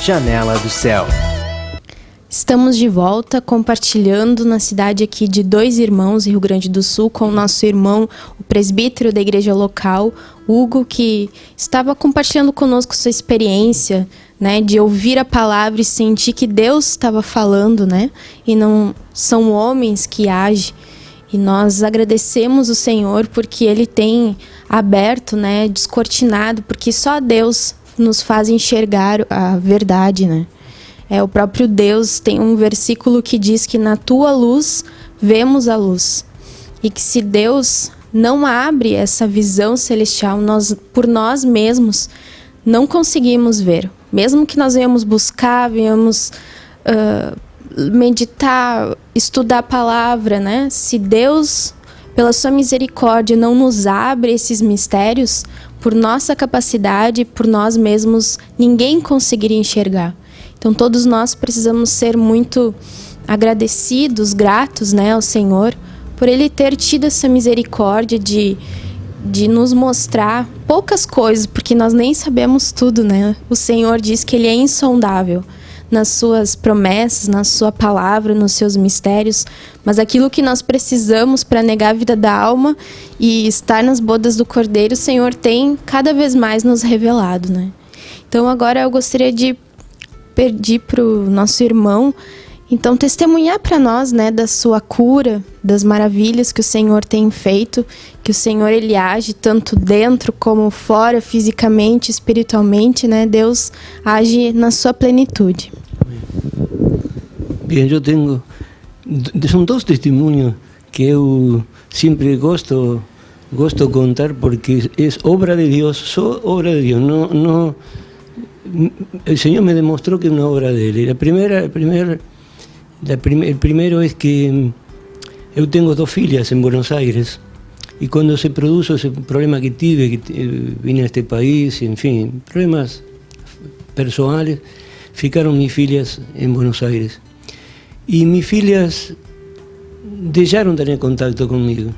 Janela do Céu. Estamos de volta compartilhando na cidade aqui de Dois Irmãos, Rio Grande do Sul, com o nosso irmão, o presbítero da igreja local, Hugo, que estava compartilhando conosco sua experiência, né, de ouvir a palavra e sentir que Deus estava falando, né, e não são homens que agem. E nós agradecemos o Senhor porque Ele tem aberto, né, descortinado, porque só Deus nos faz enxergar a verdade, né. O próprio Deus tem um versículo que diz que na tua luz vemos a luz. E que se Deus não abre essa visão celestial, por nós mesmos não conseguimos ver. Mesmo que nós venhamos buscar, venhamos meditar, estudar a palavra, né? Se Deus, pela sua misericórdia, não nos abre esses mistérios, por nossa capacidade, por nós mesmos, ninguém conseguiria enxergar. Então, todos nós precisamos ser muito agradecidos, gratos, né, ao Senhor, por Ele ter tido essa misericórdia de nos mostrar poucas coisas, porque nós nem sabemos tudo, né? O Senhor diz que Ele é insondável nas suas promessas, na sua palavra, nos seus mistérios, mas aquilo que nós precisamos para negar a vida da alma e estar nas bodas do Cordeiro, o Senhor tem cada vez mais nos revelado, né? Então, agora eu gostaria de pedir para o nosso irmão, então, testemunhar para nós, né, da sua cura, das maravilhas que o Senhor tem feito, que o Senhor, Ele age tanto dentro como fora, fisicamente, espiritualmente, né? Deus age na sua plenitude. Bem, eu tenho, são dois testemunhos que eu sempre gosto de contar, porque é obra de Deus, só obra de Deus, não. El Señor me demostró que es una obra de Él. El primero es que yo tengo dos filhas en Buenos Aires, y cuando se produjo ese problema que tuve, que vine a este país, en fin, problemas personales, ficaron mis filhas en Buenos Aires. Y mis filhas dejaron de tener contacto conmigo.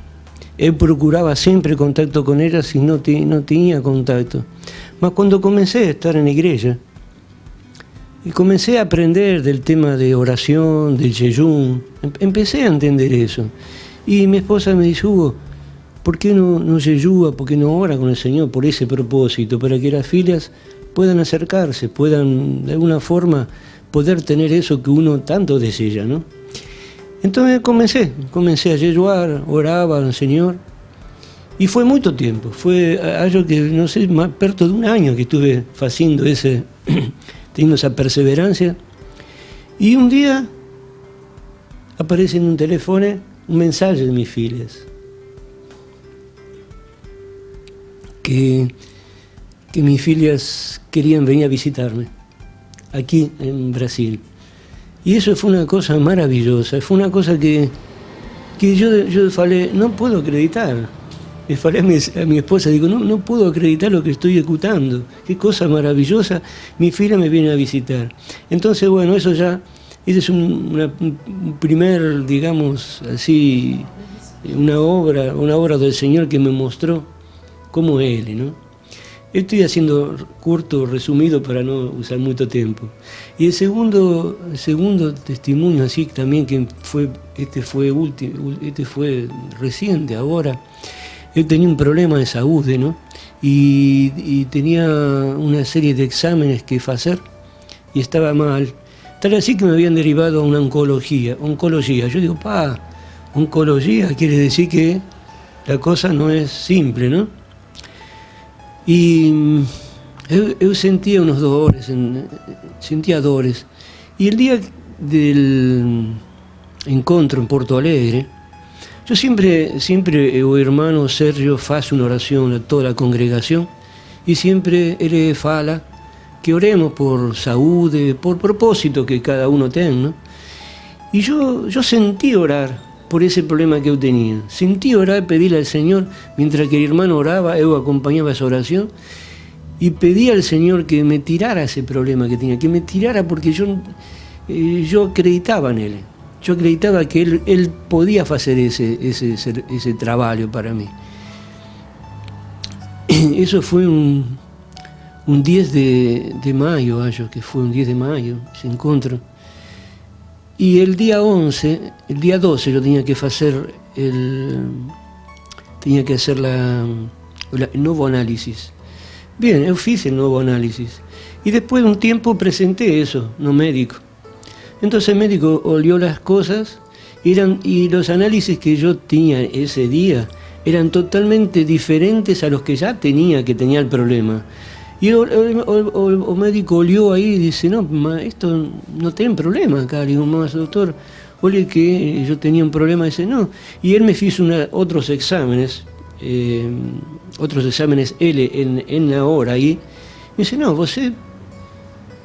Yo procuraba siempre contacto con ellas y no tenía contacto. Mas cuando comencé a estar en la iglesia y comencé a aprender del tema de oración, del jejum, empecé a entender eso. Y mi esposa me dijo, Hugo, ¿por qué no jejúa, por qué no ora con el Señor por ese propósito? Para que las filhas puedan acercarse, puedan de alguna forma poder tener eso que uno tanto desea, ¿no? Entonces comencé a jejuar, oraba al Señor. Y fue mucho tiempo, fue algo que, no sé, más perto de un año que estuve haciendo teniendo esa perseverancia. Y un día aparece en un teléfono un mensaje de mis filhas, que mis filhas querían venir a visitarme, aquí en Brasil. Y eso fue una cosa maravillosa, fue una cosa que yo falei, no puedo acreditar. Le falei a mi esposa, digo, no puedo acreditar lo que estoy ejecutando, qué cosa maravillosa, mi filha me viene a visitar. Entonces, bueno, ese es un primer, digamos, así, una obra del Señor que me mostró cómo es Él, ¿no? Estoy haciendo corto, resumido, para no usar mucho tiempo. Y el segundo testimonio, así también, que este fue reciente, ahora. Yo tenía un problema de salud, ¿no? Y tenía una serie de exámenes que hacer y estaba mal. Tal así que me habían derivado a una oncología. Yo digo, oncología quiere decir que la cosa no es simple, ¿no? Y yo sentía unos dolores, Y el día del encuentro en Porto Alegre, yo siempre el hermano Sergio hace una oración a toda la congregación y siempre él fala que oremos por salud, por propósito que cada uno tenga, ¿no? Y yo sentí orar por ese problema que yo tenía. Sentí orar, pedirle al Señor, mientras que el hermano oraba, yo acompañaba esa oración y pedí al Señor que me tirara ese problema que tenía, que me tirara porque yo acreditaba en Él. Yo acreditaba que él podía hacer ese trabajo para mí. Eso fue un un 10 de mayo, acho que fue un 10 de mayo, ese encuentro. Y el día 11, el día 12 yo tenía que hacer el nuevo análisis. Bien, yo hice el nuevo análisis. Y después de un tiempo presenté eso, no médico. Entonces el médico olió las cosas y los análisis que yo tenía ese día eran totalmente diferentes a los que ya tenía, que tenía el problema. Y el médico olió ahí y dice, no, esto no tiene problema acá. Le digo, más doctor, ole que yo tenía un problema. Dice, no. Y él me hizo otros exámenes L en la hora ahí. Y dice, no, vos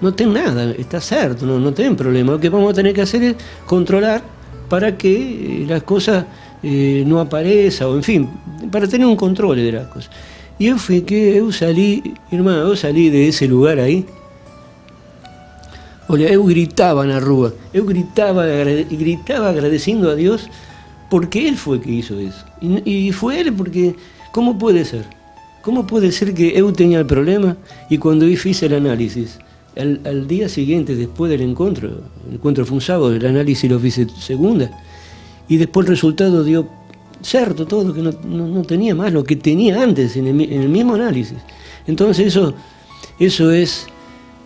no tenés nada, está cierto, no tenés problema. Lo que vamos a tener que hacer es controlar para que las cosas no aparezcan, o en fin, para tener un control de las cosas. Y yo salí de ese lugar ahí. Olha, yo gritaba en la rúa, yo gritaba agradeciendo a Dios porque Él fue que hizo eso. Y fue Él porque, ¿cómo puede ser? ¿Cómo puede ser que yo tenía el problema y cuando yo hice el análisis, al día siguiente, después del encuentro fue un sábado, el análisis lo hice segunda, y después el resultado dio cierto todo, que no tenía más lo que tenía antes en el mismo análisis. Entonces eso es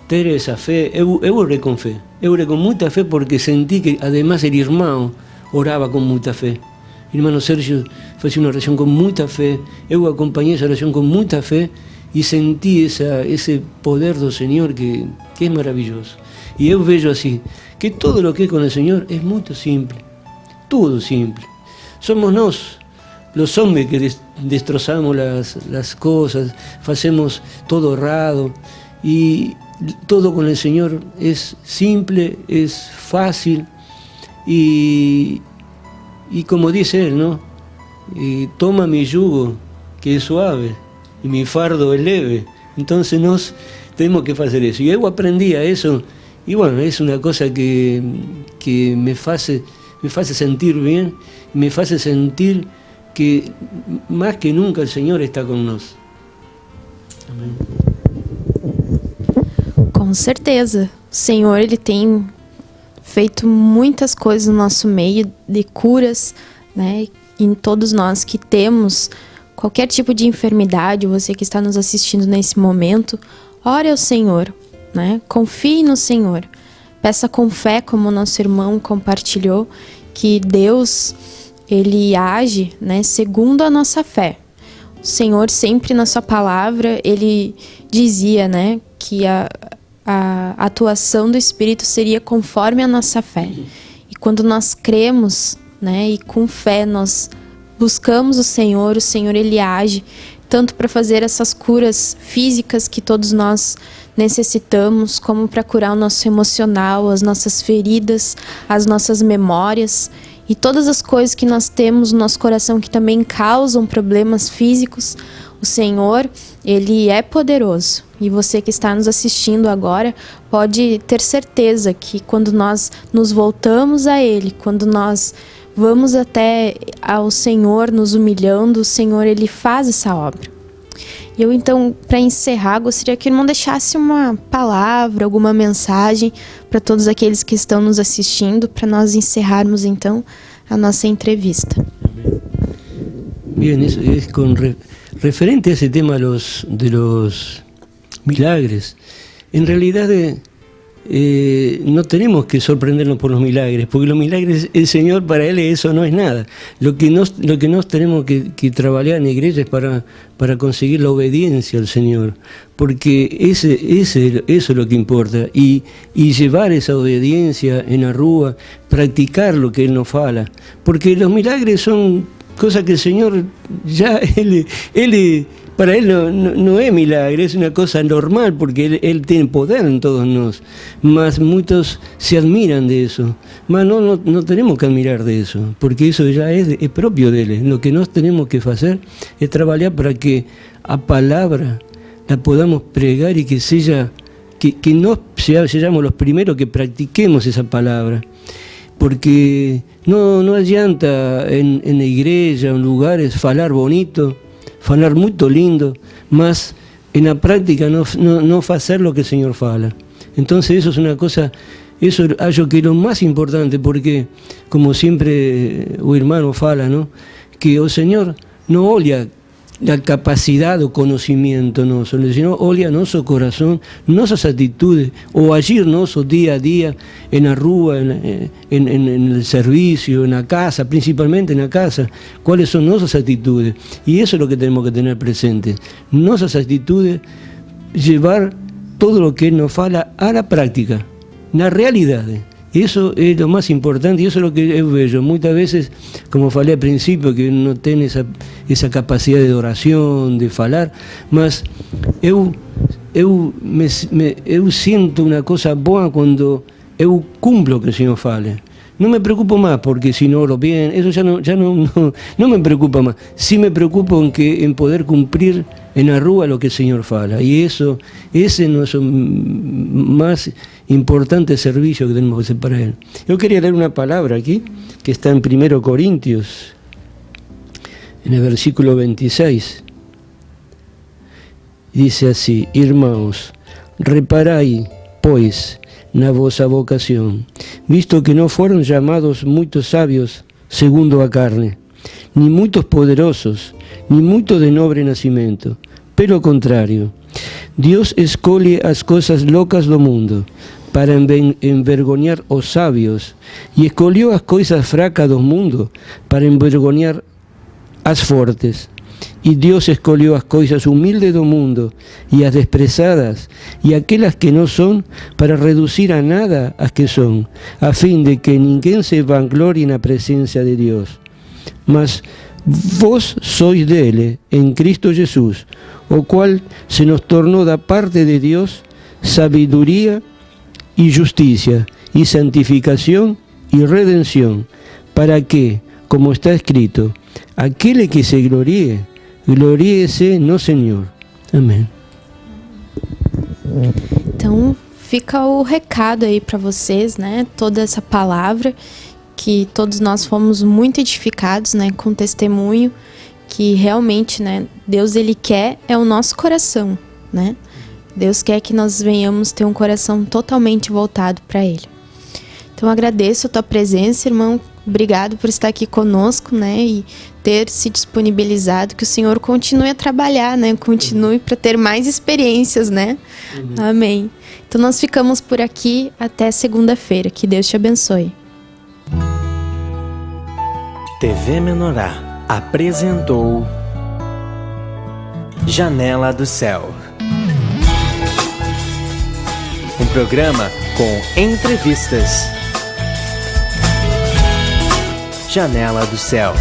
tener esa fe. Eu oré con fe, eu oré con mucha fe porque sentí que además el hermano oraba con mucha fe. El hermano Sergio hacía una oración con mucha fe, eu acompañé esa oración con mucha fe y sentí ese poder del Señor que es maravilloso. Y eu veo así, que todo lo que es con el Señor es muy simple, todo simple. Somos los hombres que destrozamos las cosas, hacemos todo errado, y todo con el Señor es simple, es fácil, y como dice Él, ¿no? Toma mi yugo, que es suave, y mi fardo es leve. Entonces tenemos que hacer eso. Y yo aprendí a eso, y bueno, es una cosa que me hace sentir bien, me hace sentir que más que nunca el Señor está con nós. Amém. Com certeza. O Senhor, Ele tem feito muitas coisas no nosso meio, de curas, né? Em todos nós que temos qualquer tipo de enfermidade, você que está nos assistindo nesse momento, ore ao Senhor, né? Confie no Senhor. Peça com fé, como o nosso irmão compartilhou, que Deus, Ele age, né, segundo a nossa fé. O Senhor sempre na sua palavra, Ele dizia, né, que a atuação do Espírito seria conforme a nossa fé. E quando nós cremos, né, e com fé nós buscamos o Senhor Ele age, tanto para fazer essas curas físicas que todos nós necessitamos, como para curar o nosso emocional, as nossas feridas, as nossas memórias e todas as coisas que nós temos no nosso coração que também causam problemas físicos. O Senhor, Ele é poderoso. E você que está nos assistindo agora pode ter certeza que quando nós nos voltamos a Ele, quando nós vamos até ao Senhor nos humilhando, o Senhor, Ele faz essa obra. E eu então, para encerrar, gostaria que o irmão deixasse uma palavra, alguma mensagem para todos aqueles que estão nos assistindo, para nós encerrarmos então a nossa entrevista. Bien, eso es referente a ese tema de los milagres. En realidad no tenemos que sorprendernos por los milagres, porque los milagres, el Señor, para Él eso no es nada. Lo que nos tenemos que trabajar en la iglesia es para conseguir la obediencia al Señor, porque eso es lo que importa, y llevar esa obediencia en la rúa, practicar lo que Él nos fala, porque los milagres son cosas que el Señor ya, para Él no es milagro, es una cosa normal, porque Él tiene poder en todos nosotros. Mas muchos se admiran de eso. Mas no tenemos que admirar de eso, porque eso ya es propio de Él. Lo que nos tenemos que hacer es trabajar para que a palabra la podamos pregar y que no seamos los primeros que practiquemos esa palabra. Porque no adianta en la iglesia, en lugares, falar bonito, falar muy lindo, mas la práctica no hacer lo que el Señor fala. Entonces eso es una cosa, eso hallo que es lo más importante, porque como siempre o hermano fala, ¿no? Que el Señor no olha la capacidad o conocimiento noso, sino olha nuestro corazón, nuestras actitudes, o agir noso día a día en la rúa, en el servicio, en la casa, principalmente en la casa, cuáles son nuestras actitudes. Y eso es lo que tenemos que tener presente, nuestras actitudes, llevar todo lo que Él nos fala a la práctica, la realidad. Eso es lo más importante y eso es lo que es bello. Muchas veces, como falé al principio, que no tiene esa capacidad de oración, de falar, mas eu siento una cosa boa cuando eu cumplo que el Señor fale. No me preocupo más porque si no oro bien, eso ya no me preocupa más. Sí me preocupo en poder cumplir en la rúa lo que el Señor fala. Y ese es nuestro más importante servicio que tenemos que hacer para Él. Yo quería leer una palabra aquí, que está en 1 Corintios, en el versículo 26. Dice así: irmãos, reparai, pois, na vossa vocación, visto que no fueron llamados muchos sabios segundo a carne, ni muchos poderosos, ni muchos de nobre nacimiento, pero contrario, Dios escolhe as cosas locas do mundo, para envergonhar os sábios, e escolheu as coisas fracas do mundo, para envergonhar as fortes. Y Dios escolheu as coisas humildes do mundo y as desprezadas y aquelas que no son, para reducir a nada as que son, a fin de que ninguém se vanglorie na presencia de Dios. Mas vos sois dele en Cristo Jesús, o cual se nos tornó da parte de Dios sabiduría y justicia y santificación y redención, para que, como está escrito, aquele que se gloríe, gloríese no Senhor. Amém. Então, fica o recado aí para vocês, né? Toda essa palavra, que todos nós fomos muito edificados, né? Com testemunho, que realmente, né? Deus, Ele quer o nosso coração, né? Deus quer que nós venhamos ter um coração totalmente voltado para Ele. Então, agradeço a tua presença, irmão. Obrigado por estar aqui conosco, né? E ter se disponibilizado, que o Senhor continue a trabalhar, né? Continue para ter mais experiências, né? Amém. Então nós ficamos por aqui até segunda-feira. Que Deus te abençoe. TV Menorá apresentou Janela do Céu. Um programa com entrevistas. Janela do Céu.